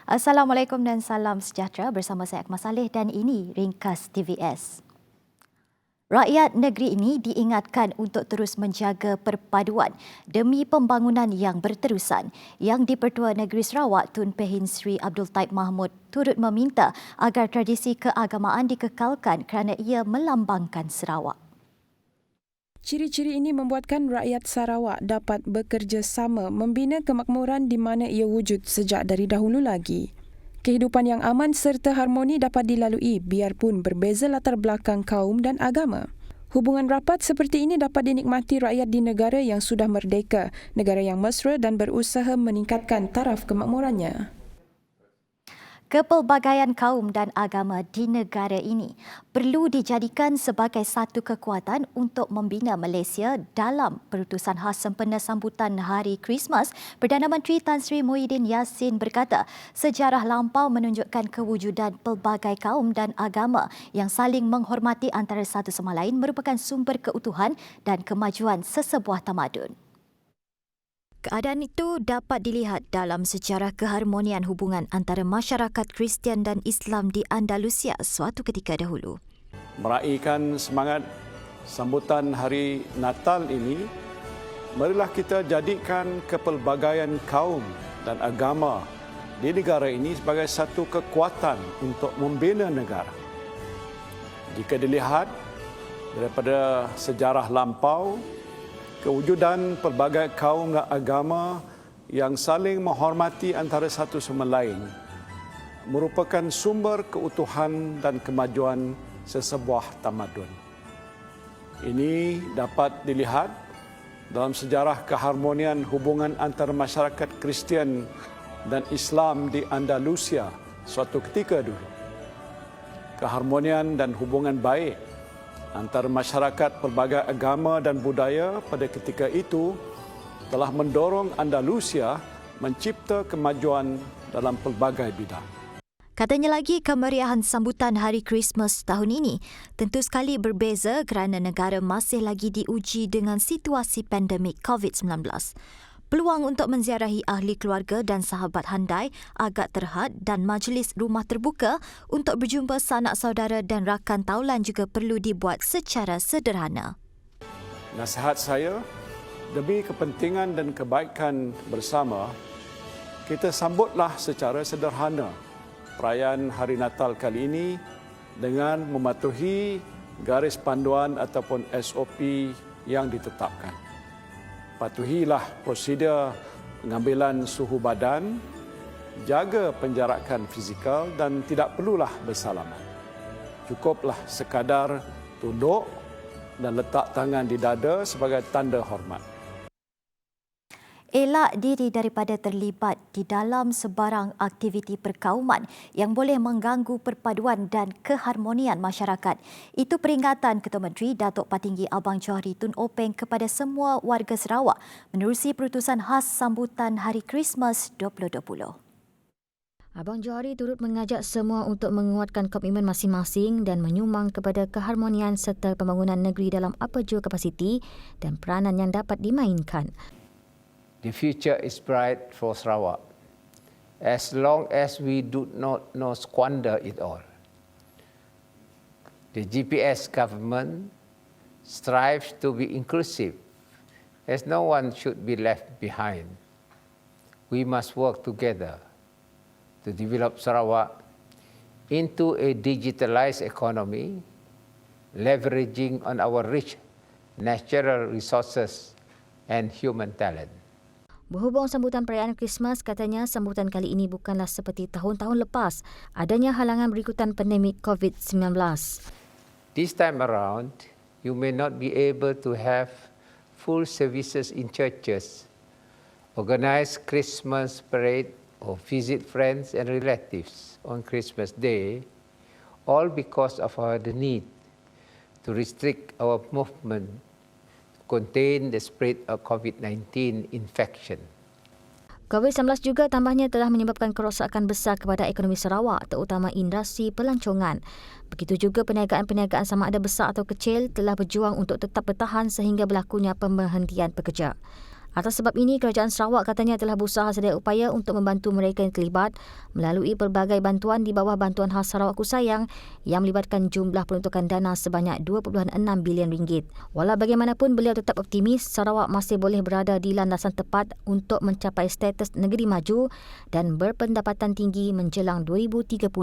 Assalamualaikum dan salam sejahtera, bersama saya Akmal Saleh dan ini Ringkas TVS. Rakyat negeri ini diingatkan untuk terus menjaga perpaduan demi pembangunan yang berterusan. Yang di-Pertua Negeri Sarawak Tun Pehin Sri Abdul Taib Mahmud turut meminta agar tradisi keagamaan dikekalkan kerana ia melambangkan Sarawak. Ciri-ciri ini membuatkan rakyat Sarawak dapat bekerjasama membina kemakmuran di mana ia wujud sejak dari dahulu lagi. Kehidupan yang aman serta harmoni dapat dilalui biarpun berbeza latar belakang kaum dan agama. Hubungan rapat seperti ini dapat dinikmati rakyat di negara yang sudah merdeka, negara yang mesra dan berusaha meningkatkan taraf kemakmurannya. Kepelbagaian kaum dan agama di negara ini perlu dijadikan sebagai satu kekuatan untuk membina Malaysia dalam perutusan khas sempena sambutan Hari Krismas. Perdana Menteri Tan Sri Muhyiddin Yassin berkata, sejarah lampau menunjukkan kewujudan pelbagai kaum dan agama yang saling menghormati antara satu sama lain merupakan sumber keutuhan dan kemajuan sesebuah tamadun. Keadaan itu dapat dilihat dalam sejarah keharmonian hubungan antara masyarakat Kristian dan Islam di Andalusia suatu ketika dahulu. Meraihkan semangat sambutan Hari Natal ini, marilah kita jadikan kepelbagaian kaum dan agama di negara ini sebagai satu kekuatan untuk membina negara. Jika dilihat daripada sejarah lampau, kewujudan pelbagai kaum dan agama yang saling menghormati antara satu sama lain merupakan sumber keutuhan dan kemajuan sesebuah tamadun. Ini dapat dilihat dalam sejarah keharmonian hubungan antara masyarakat Kristian dan Islam di Andalusia suatu ketika dulu. Keharmonian dan hubungan baik antara masyarakat pelbagai agama dan budaya pada ketika itu telah mendorong Andalusia mencipta kemajuan dalam pelbagai bidang. Katanya lagi, kemeriahan sambutan Hari Krismas tahun ini tentu sekali berbeza kerana negara masih lagi diuji dengan situasi pandemik COVID-19. Peluang untuk menziarahi ahli keluarga dan sahabat handai agak terhad dan majlis rumah terbuka untuk berjumpa sanak saudara dan rakan taulan juga perlu dibuat secara sederhana. Nasihat saya, demi kepentingan dan kebaikan bersama, kita sambutlah secara sederhana perayaan Hari Natal kali ini dengan mematuhi garis panduan ataupun SOP yang ditetapkan. Patuhilah prosedur pengambilan suhu badan, jaga penjarakan fizikal dan tidak perlulah bersalaman. Cukuplah sekadar tunduk dan letak tangan di dada sebagai tanda hormat. Elak diri daripada terlibat di dalam sebarang aktiviti perkauman yang boleh mengganggu perpaduan dan keharmonian masyarakat. Itu peringatan Ketua Menteri Datuk Patinggi Abang Johari Tun Openg kepada semua warga Sarawak menerusi perutusan khas sambutan Hari Krismas 2020. Abang Johari turut mengajak semua untuk menguatkan komitmen masing-masing dan menyumbang kepada keharmonian serta pembangunan negeri dalam apa jua kapasiti dan peranan yang dapat dimainkan. The future is bright for Sarawak, as long as we do not squander it all. The GPS government strives to be inclusive, as no one should be left behind. We must work together to develop Sarawak into a digitalized economy, leveraging on our rich natural resources and human talent. Berhubung sambutan perayaan Krismas, katanya sambutan kali ini bukanlah seperti tahun-tahun lepas. Adanya halangan berikutan pandemik COVID-19. This time around, you may not be able to have full services in churches, organize Christmas parade or visit friends and relatives on Christmas Day, all because of the need to restrict our movement contain the spread of COVID-19 infection. COVID-19 juga tambahnya telah menyebabkan kerosakan besar kepada ekonomi Sarawak, terutama industri pelancongan. Begitu juga perniagaan-perniagaan sama ada besar atau kecil telah berjuang untuk tetap bertahan sehingga berlakunya pemberhentian pekerja. Atas sebab ini, Kerajaan Sarawak katanya telah berusaha sedia upaya untuk membantu mereka yang terlibat melalui pelbagai bantuan di bawah Bantuan Khas Sarawak Ku Sayang yang melibatkan jumlah peruntukan dana sebanyak RM2.6 bilion. Walau bagaimanapun, beliau tetap optimis Sarawak masih boleh berada di landasan tepat untuk mencapai status negeri maju dan berpendapatan tinggi menjelang 2030.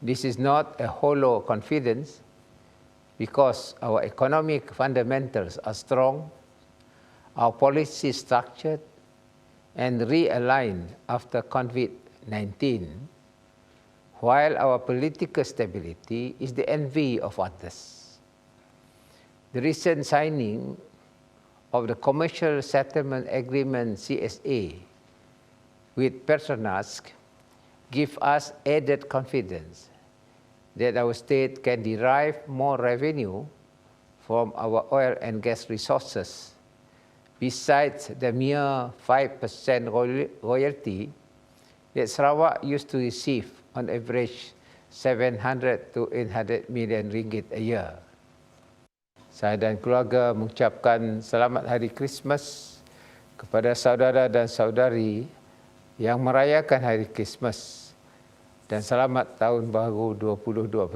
This is not a hollow confidence because our economic fundamentals are strong, our policy structured and realigned after COVID-19, while our political stability is the envy of others. The recent signing of the Commercial Settlement Agreement CSA with Petronas give us added confidence that our state can derive more revenue from our oil and gas resources besides the mere 5% royalty that Sarawak used to receive on average 700 to 800 million ringgit a year. Saya dan keluarga mengucapkan selamat Hari Krismas kepada saudara dan saudari yang merayakan Hari Krismas dan selamat Tahun Baru 2021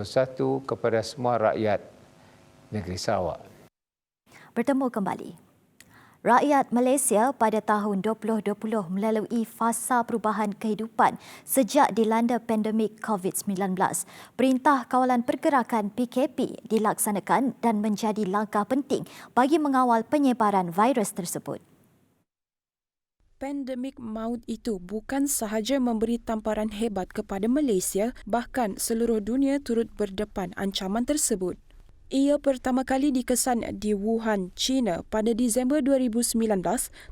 kepada semua rakyat negeri Sarawak. Bertemu kembali. Rakyat Malaysia pada tahun 2020 melalui fasa perubahan kehidupan sejak dilanda pandemik COVID-19. Perintah Kawalan Pergerakan PKP dilaksanakan dan menjadi langkah penting bagi mengawal penyebaran virus tersebut. Pandemik maut itu bukan sahaja memberi tamparan hebat kepada Malaysia, bahkan seluruh dunia turut berdepan ancaman tersebut. Ia pertama kali dikesan di Wuhan, China pada Disember 2019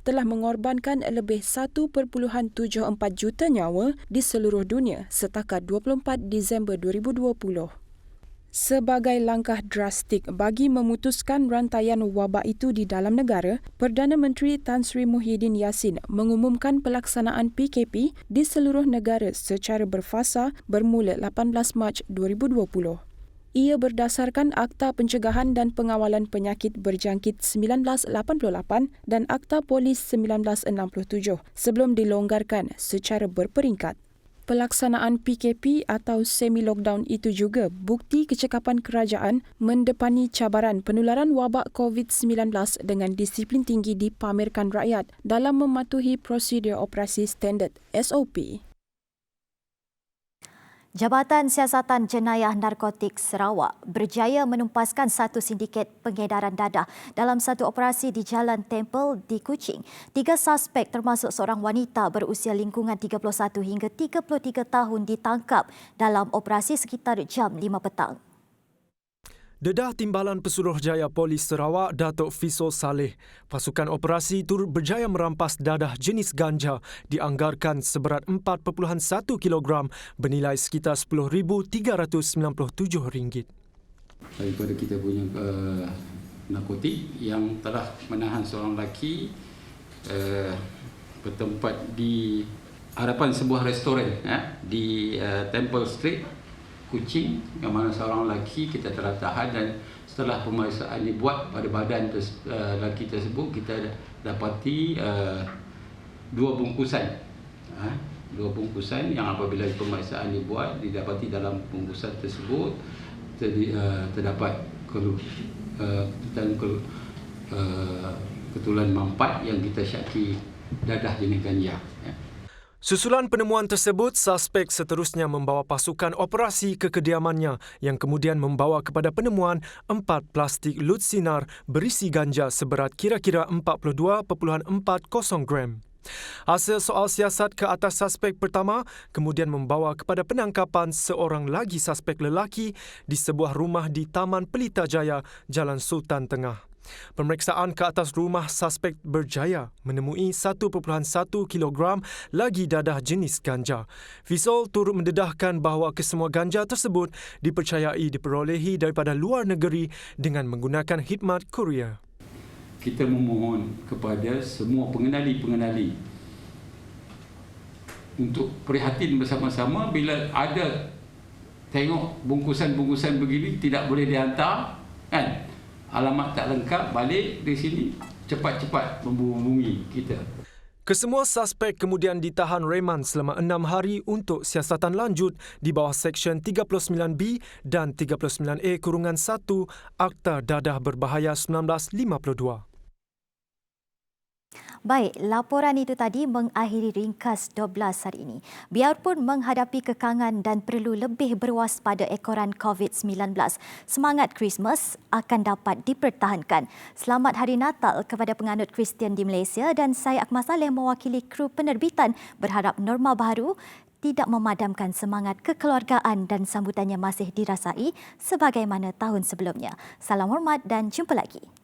telah mengorbankan lebih 1.74 juta nyawa di seluruh dunia setakat 24 Disember 2020. Sebagai langkah drastik bagi memutuskan rantaian wabak itu di dalam negara, Perdana Menteri Tan Sri Muhyiddin Yassin mengumumkan pelaksanaan PKP di seluruh negara secara berfasa bermula 18 Mac 2020. Ia berdasarkan Akta Pencegahan dan Pengawalan Penyakit Berjangkit 1988 dan Akta Polis 1967 sebelum dilonggarkan secara berperingkat. Pelaksanaan PKP atau semi-lockdown itu juga bukti kecekapan kerajaan mendepani cabaran penularan wabak COVID-19 dengan disiplin tinggi dipamerkan rakyat dalam mematuhi prosedur operasi standard SOP. Jabatan Siasatan Jenayah Narkotik Sarawak berjaya menumpaskan satu sindiket pengedaran dadah dalam satu operasi di Jalan Temple di Kuching. 3 suspek termasuk seorang wanita berusia lingkungan 31 hingga 33 tahun ditangkap dalam operasi sekitar jam 5 petang. Dedah Timbalan Pesuruhjaya Polis Sarawak, Datuk Fisul Saleh, pasukan operasi turut berjaya merampas dadah jenis ganja dianggarkan seberat 4.1 kilogram bernilai sekitar RM10,397. Daripada kita punya narkotik yang telah menahan seorang lelaki bertempat di hadapan sebuah restoran di Temple Street, Kuching, yang mana seorang lelaki kita telah tahan, dan setelah pemeriksaan dibuat pada badan lelaki tersebut, kita dapati 2 bungkusan. 2 bungkusan yang apabila pemeriksaan dibuat, didapati dalam bungkusan tersebut terdapat ketulan mampat yang kita syaki dadah jenis ganja. Susulan penemuan tersebut, suspek seterusnya membawa pasukan operasi ke kediamannya yang kemudian membawa kepada penemuan 4 plastik lut sinar berisi ganja seberat kira-kira 42.40 gram. Hasil soal siasat ke atas suspek pertama kemudian membawa kepada penangkapan seorang lagi suspek lelaki di sebuah rumah di Taman Pelita Jaya, Jalan Sultan Tengah. Pemeriksaan ke atas rumah suspek berjaya menemui 1.1 kilogram lagi dadah jenis ganja. Fisul turut mendedahkan bahawa kesemua ganja tersebut dipercayai diperolehi daripada luar negeri dengan menggunakan khidmat kurier. Kita memohon kepada semua pengenali-pengenali untuk prihatin bersama-sama bila ada tengok bungkusan-bungkusan begini tidak boleh dihantar, kan? Alamat tak lengkap, balik di sini cepat-cepat menghubungi kita. Kesemua suspek kemudian ditahan reman selama 6 hari untuk siasatan lanjut di bawah Seksyen 39B dan 39A-1 Akta Dadah Berbahaya 1952. Baik, laporan itu tadi mengakhiri ringkas 12 hari ini. Biarpun menghadapi kekangan dan perlu lebih berwaspada ekoran COVID-19, semangat Christmas akan dapat dipertahankan. Selamat Hari Natal kepada penganut Kristian di Malaysia dan saya Akmal Saleh mewakili kru penerbitan berharap norma baru tidak memadamkan semangat kekeluargaan dan sambutannya masih dirasai sebagaimana tahun sebelumnya. Salam hormat dan jumpa lagi.